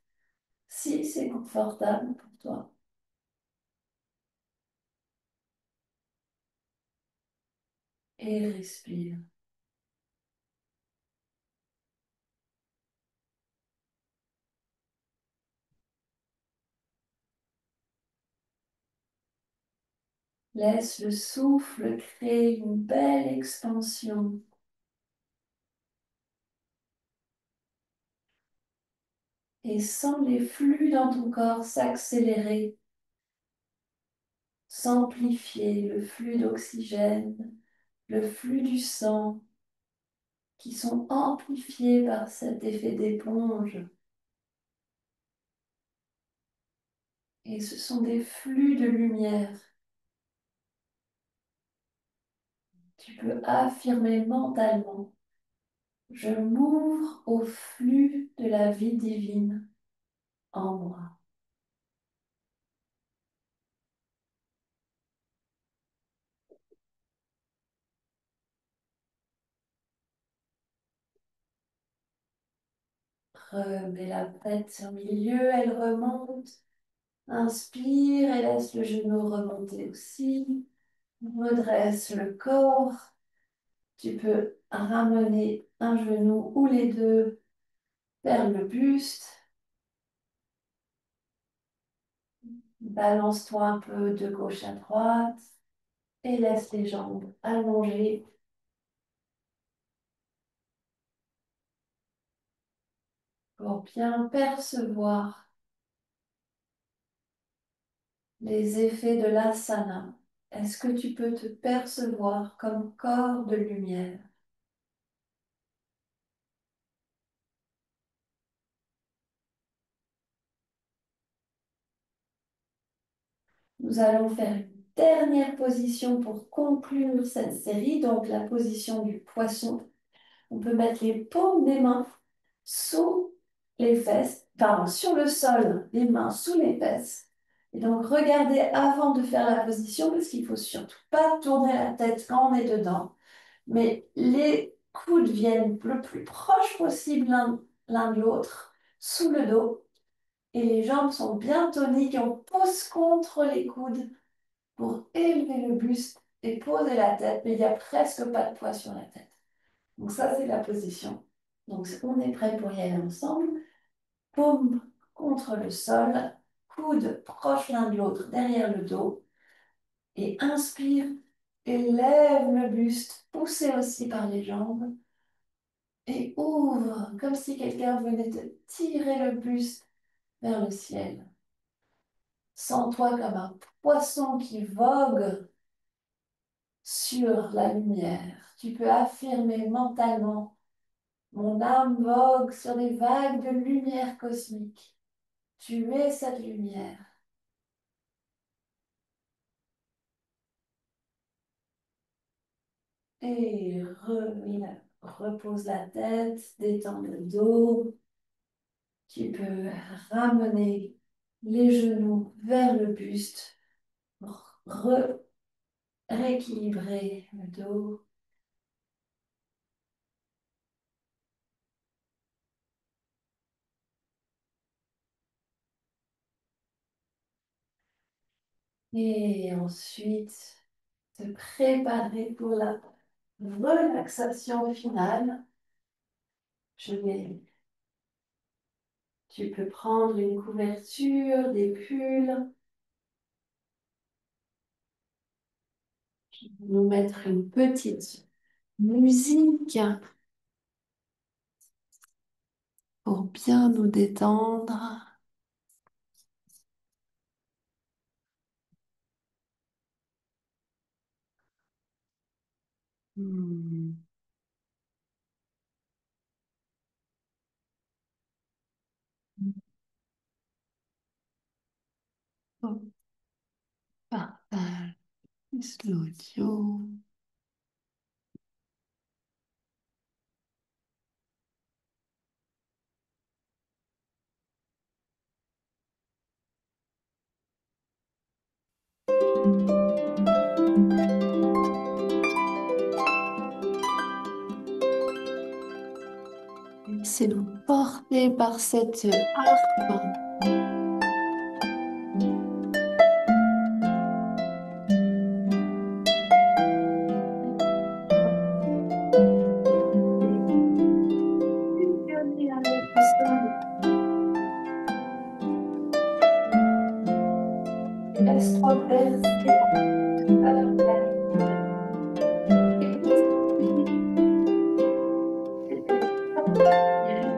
si c'est confortable pour toi. Et respire. Laisse le souffle créer une belle expansion. Et sens les flux dans ton corps s'accélérer, s'amplifier, le flux d'oxygène, le flux du sang, qui sont amplifiés par cet effet d'éponge. Et ce sont des flux de lumière. Tu peux affirmer mentalement, je m'ouvre au flux de la vie divine en moi. Remets la tête au milieu, elle remonte. Inspire et laisse le genou remonter aussi. Redresse le corps. Tu peux ramener un genou ou les deux vers le buste. Balance-toi un peu de gauche à droite et laisse les jambes allongées pour bien percevoir les effets de l'asana. Est-ce que tu peux te percevoir comme corps de lumière? Nous allons faire une dernière position pour conclure cette série, donc la position du poisson. On peut mettre les paumes des mains sous les fesses, pardon, sur le sol, les mains sous les fesses. Et donc, regardez avant de faire la position, parce qu'il ne faut surtout pas tourner la tête quand on est dedans. Mais les coudes viennent le plus proche possible l'un de l'autre, sous le dos. Et les jambes sont bien toniques et on pose contre les coudes pour élever le buste et poser la tête. Mais il n'y a presque pas de poids sur la tête. Donc ça, c'est la position. Donc on est prêt pour y aller ensemble. Paume contre le sol, coude proche l'un de l'autre derrière le dos. Et inspire, Élève le buste, poussé aussi par les jambes. Et ouvre, comme si quelqu'un venait te tirer le buste vers le ciel. Sens-toi comme un poisson qui vogue sur la lumière. Tu peux affirmer mentalement, mon âme vogue sur des vagues de lumière cosmique. Tu es cette lumière. Et repose la tête, détends le dos. Tu peux ramener les genoux vers le buste pour rééquilibrer le dos. Et ensuite, te préparer pour la relaxation finale. Je vais, Tu peux prendre une couverture, des pulls, nous mettre une petite musique pour bien nous détendre. Hmm. Oh, partage l'audio. Laissez-vous porter par cette harpe. Fusionner avec le sol. Laisse-toi bercer par la lumière. Écoute cette musique, cette lumière.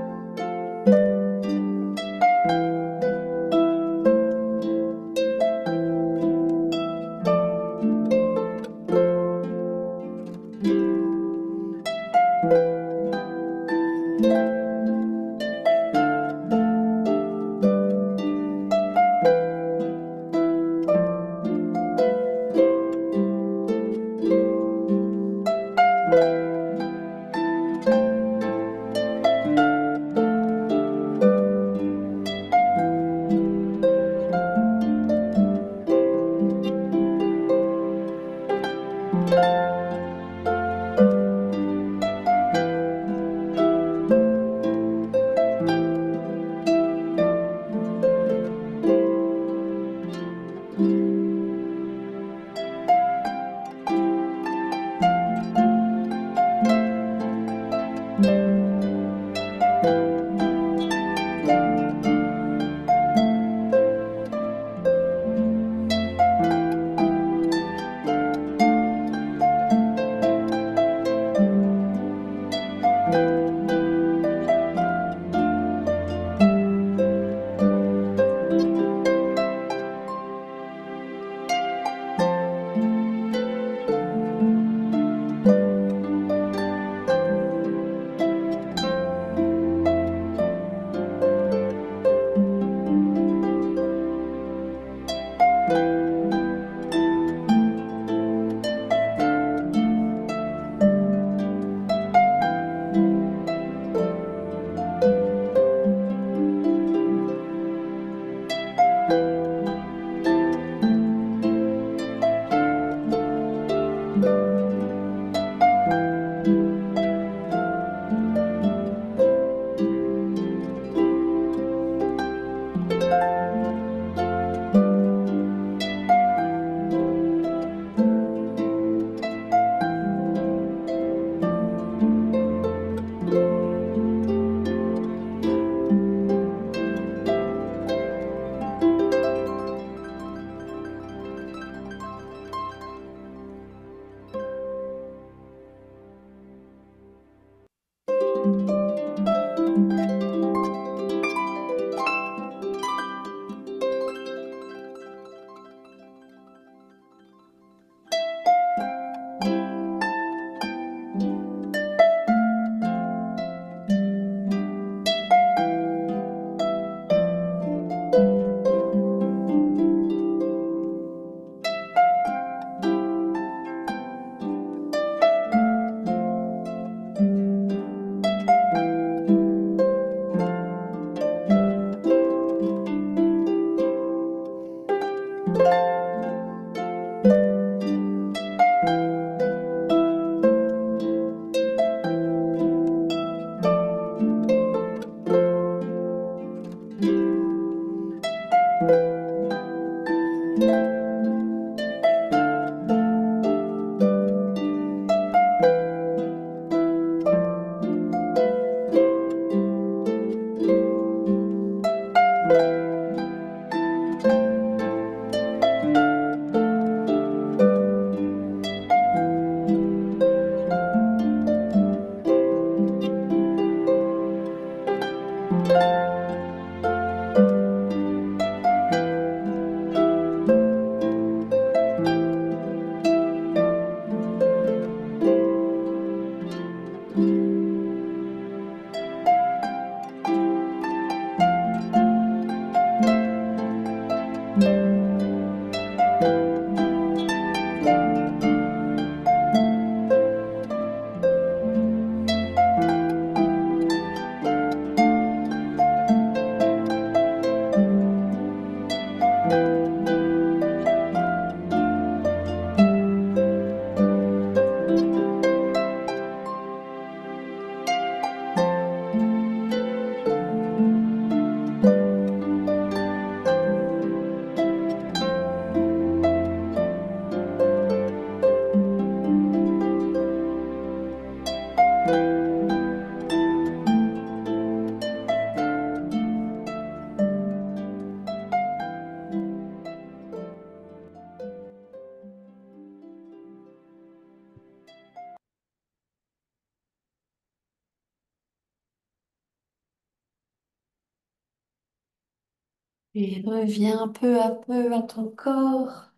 Et reviens peu à peu à ton corps.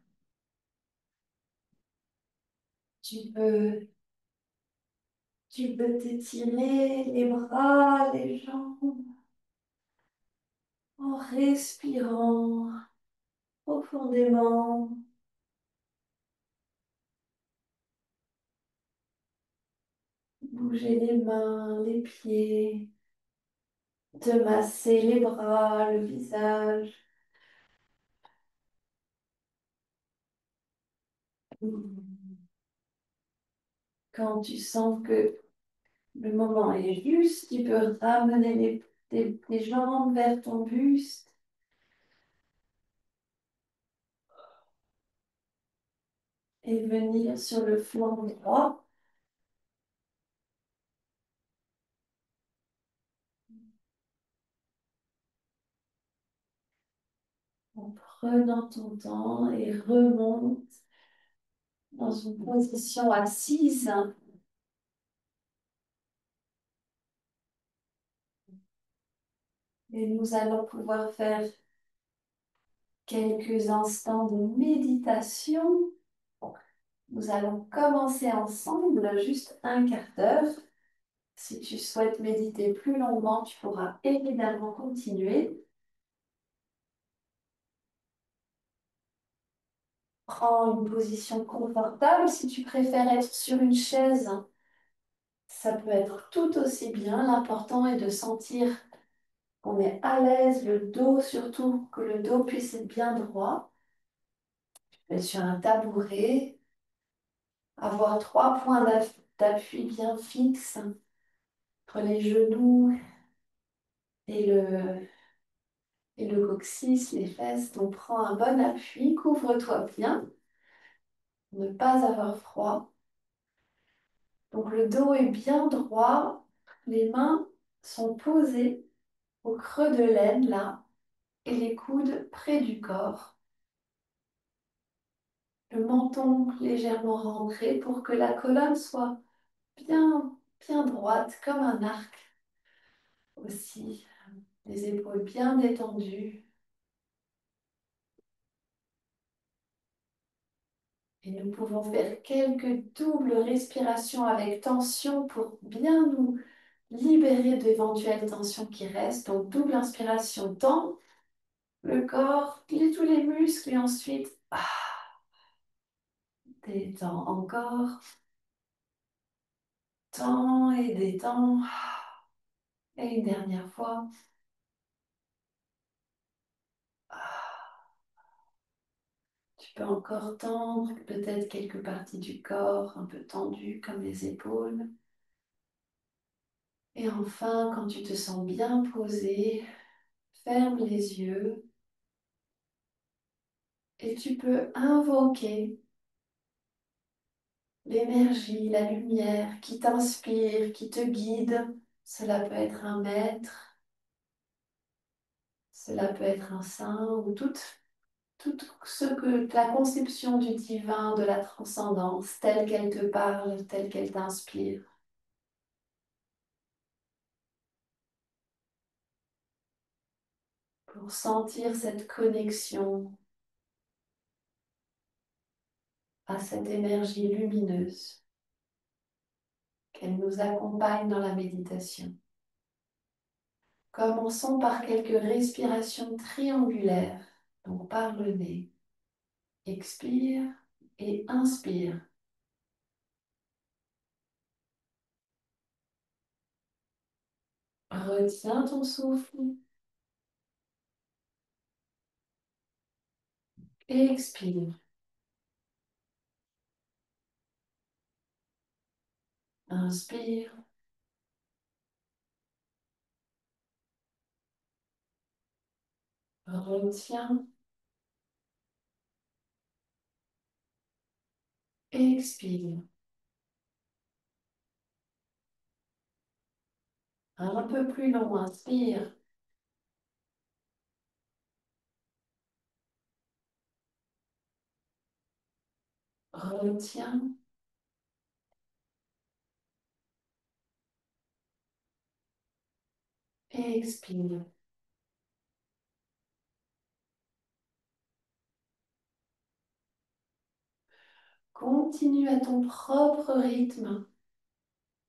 Tu peux, tu peux t'étirer les bras, les jambes en respirant profondément. Bouger les mains, les pieds, te masser les bras, le visage. Quand tu sens que le moment est juste, tu peux ramener tes jambes vers ton buste et venir sur le flanc droit en prenant ton temps et remonte dans une position assise. Et nous allons pouvoir faire quelques instants de méditation. Nous allons commencer ensemble juste un quart d'heure. Si tu souhaites méditer plus longuement, tu pourras évidemment continuer. Prends une position confortable. Si tu préfères être sur une chaise, ça peut être tout aussi bien. L'important est de sentir qu'on est à l'aise, le dos surtout, que le dos puisse être bien droit. Et sur un tabouret, avoir 3 points d'appui bien fixes entre les genoux et le coccyx, les fesses. Donc prends un bon appui, couvre-toi bien, pour ne pas avoir froid. Donc le dos est bien droit, les mains sont posées au creux de l'aine là, et les coudes près du corps. Le menton légèrement rentré pour que la colonne soit bien droite, comme un arc aussi. Les épaules bien détendues. Et nous pouvons faire quelques doubles respirations avec tension pour bien nous libérer d'éventuelles tensions qui restent. Donc double inspiration, tend le corps, plie tous les muscles et ensuite détends encore. Tends et détends. Et une dernière fois. Tu peux encore tendre peut-être quelques parties du corps un peu tendues comme les épaules. Et enfin, quand tu te sens bien posé, ferme les yeux et tu peux invoquer l'énergie, la lumière qui t'inspire, qui te guide. Cela peut être un maître, cela peut être un saint ou tout ce que la conception du divin, de la transcendance, telle qu'elle te parle, telle qu'elle t'inspire. Pour sentir cette connexion à cette énergie lumineuse, qu'elle nous accompagne dans la méditation. Commençons par quelques respirations triangulaires, donc par le nez. Expire et inspire. Retiens ton souffle. Expire. Inspire. Retiens. Expire. Un peu plus long. Inspire. Retiens. Expire. Continue à ton propre rythme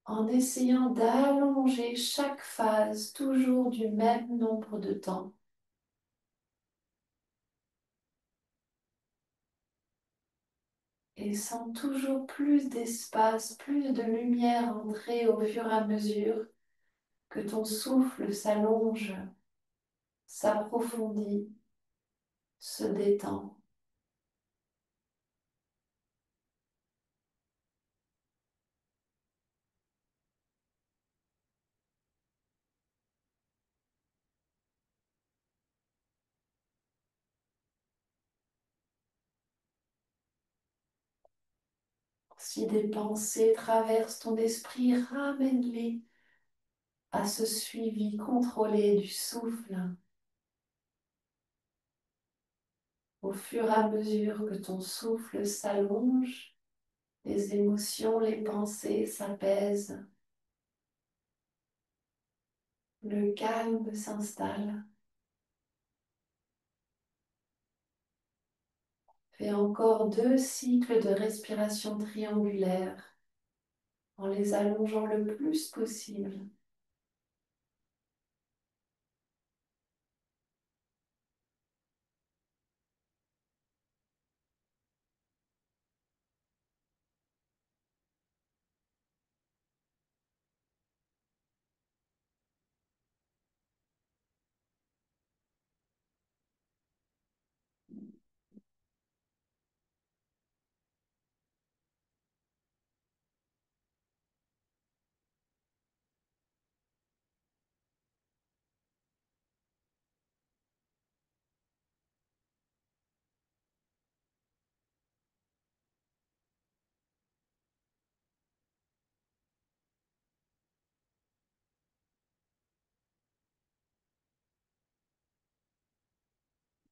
en essayant d'allonger chaque phase toujours du même nombre de temps. Et sens toujours plus d'espace, plus de lumière entrer au fur et à mesure que ton souffle s'allonge, s'approfondit, se détend. Si des pensées traversent ton esprit, ramène-les à ce suivi contrôlé du souffle. Au fur et à mesure que ton souffle s'allonge, les émotions, les pensées s'apaisent, le calme s'installe. Fais encore 2 cycles de respiration triangulaire en les allongeant le plus possible.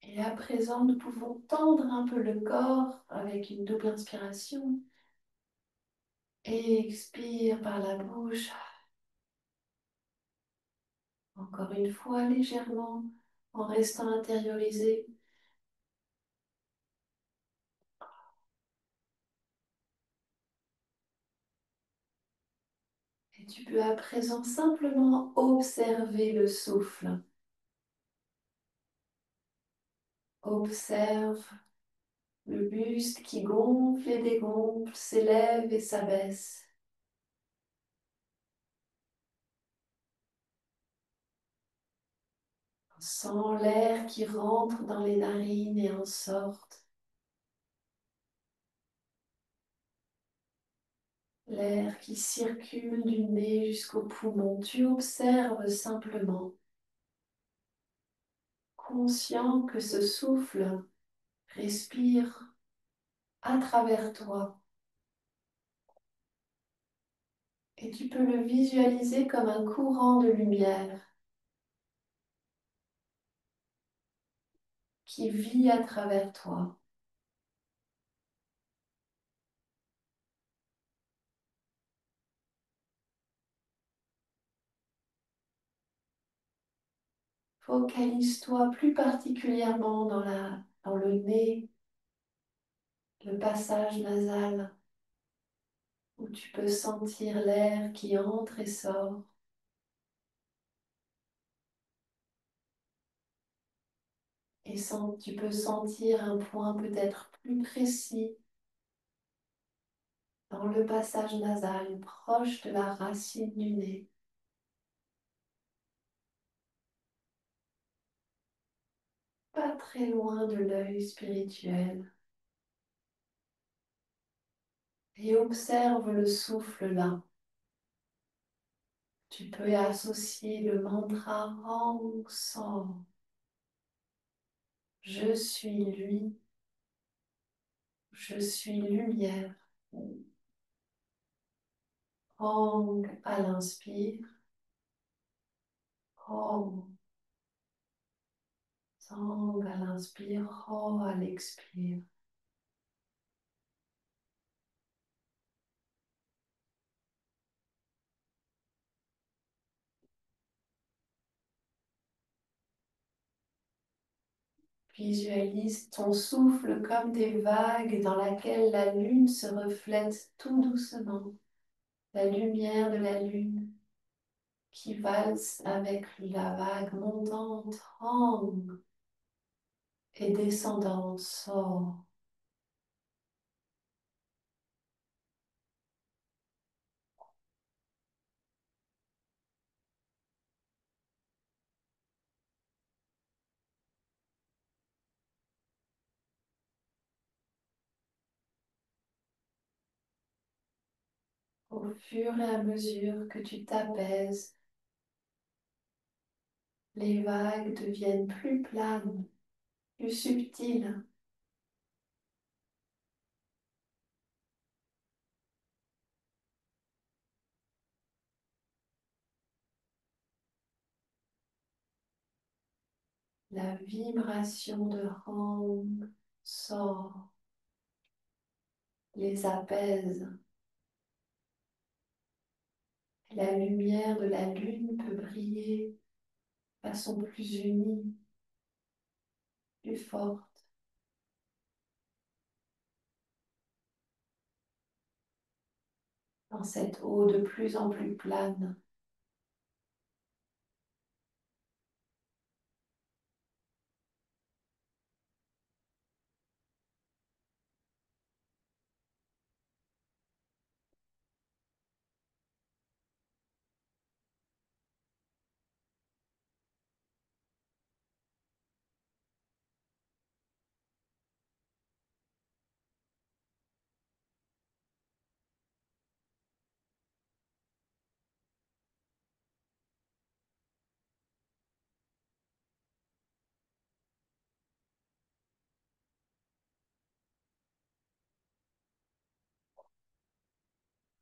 Et à présent, nous pouvons tendre un peu le corps avec une double inspiration. Et expire par la bouche. Encore une fois, légèrement, en restant intériorisé. Et tu peux à présent simplement observer le souffle. Observe le buste qui gonfle et dégonfle, s'élève et s'abaisse. Sens l'air qui rentre dans les narines et en sort. L'air qui circule du nez jusqu'au poumon. Tu observes simplement, conscient que ce souffle respire à travers toi. Et tu peux le visualiser comme un courant de lumière qui vit à travers toi. Focalise-toi plus particulièrement dans le nez, le passage nasal, où tu peux sentir l'air qui entre et sort. Et tu peux sentir un point peut-être plus précis dans le passage nasal, proche de la racine du nez. Pas très loin de l'œil spirituel. Et observe le souffle là. Tu peux y associer le mantra Rang Sang. Je suis lui, je suis lumière. Rang à l'inspire, Rang. Sang à l'inspire, Rang à l'expire. Visualise ton souffle comme des vagues dans laquelle la lune se reflète tout doucement. La lumière de la lune qui valse avec la vague montante entre et descendante sort. Au fur et à mesure que tu t'apaises, les vagues deviennent plus planes, plus subtiles. La vibration de Hang sort, les apaise. La lumière de la lune peut briller de façon plus unie, plus forte, dans cette eau de plus en plus plane.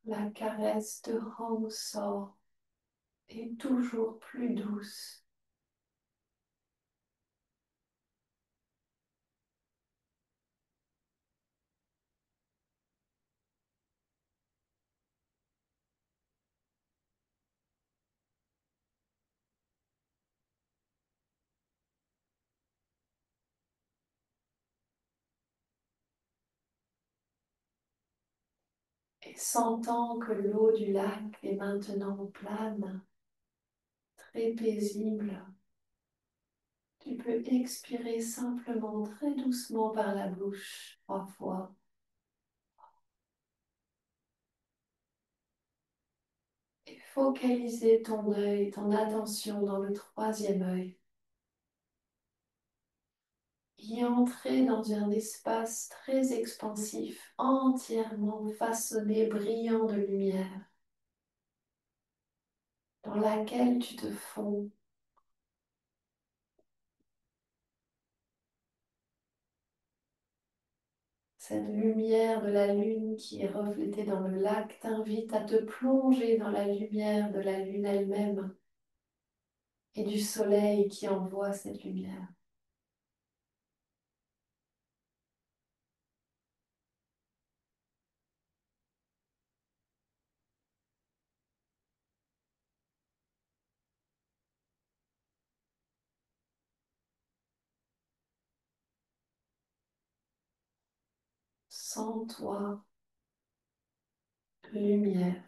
La caresse de Hang sort est toujours plus douce. Et sentant que l'eau du lac est maintenant plane, très paisible, tu peux expirer simplement très doucement par la bouche 3 fois. Et focaliser ton œil, ton attention dans le troisième œil. Y entrer dans un espace très expansif, entièrement façonné, brillant de lumière, dans laquelle tu te fonds. Cette lumière de la lune qui est reflétée dans le lac t'invite à te plonger dans la lumière de la lune elle-même et du soleil qui envoie cette lumière. Sens-toi lumière.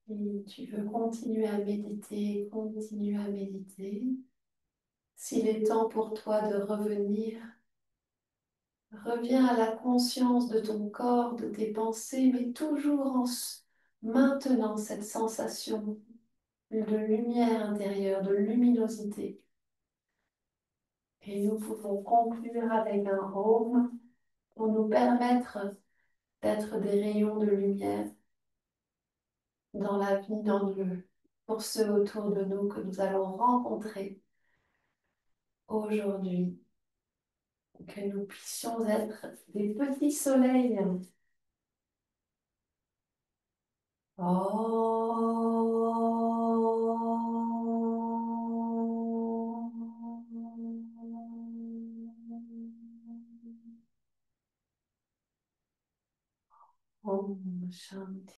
Si tu veux continuer à méditer, continue à méditer. S'il est temps pour toi de revenir, reviens à la conscience de ton corps, de tes pensées, mais toujours maintenant cette sensation de lumière intérieure, de luminosité. Et nous pouvons conclure avec un home pour nous permettre d'être des rayons de lumière dans la vie, pour ceux autour de nous que nous allons rencontrer aujourd'hui. Que nous puissions être des petits soleils. Om Shanti.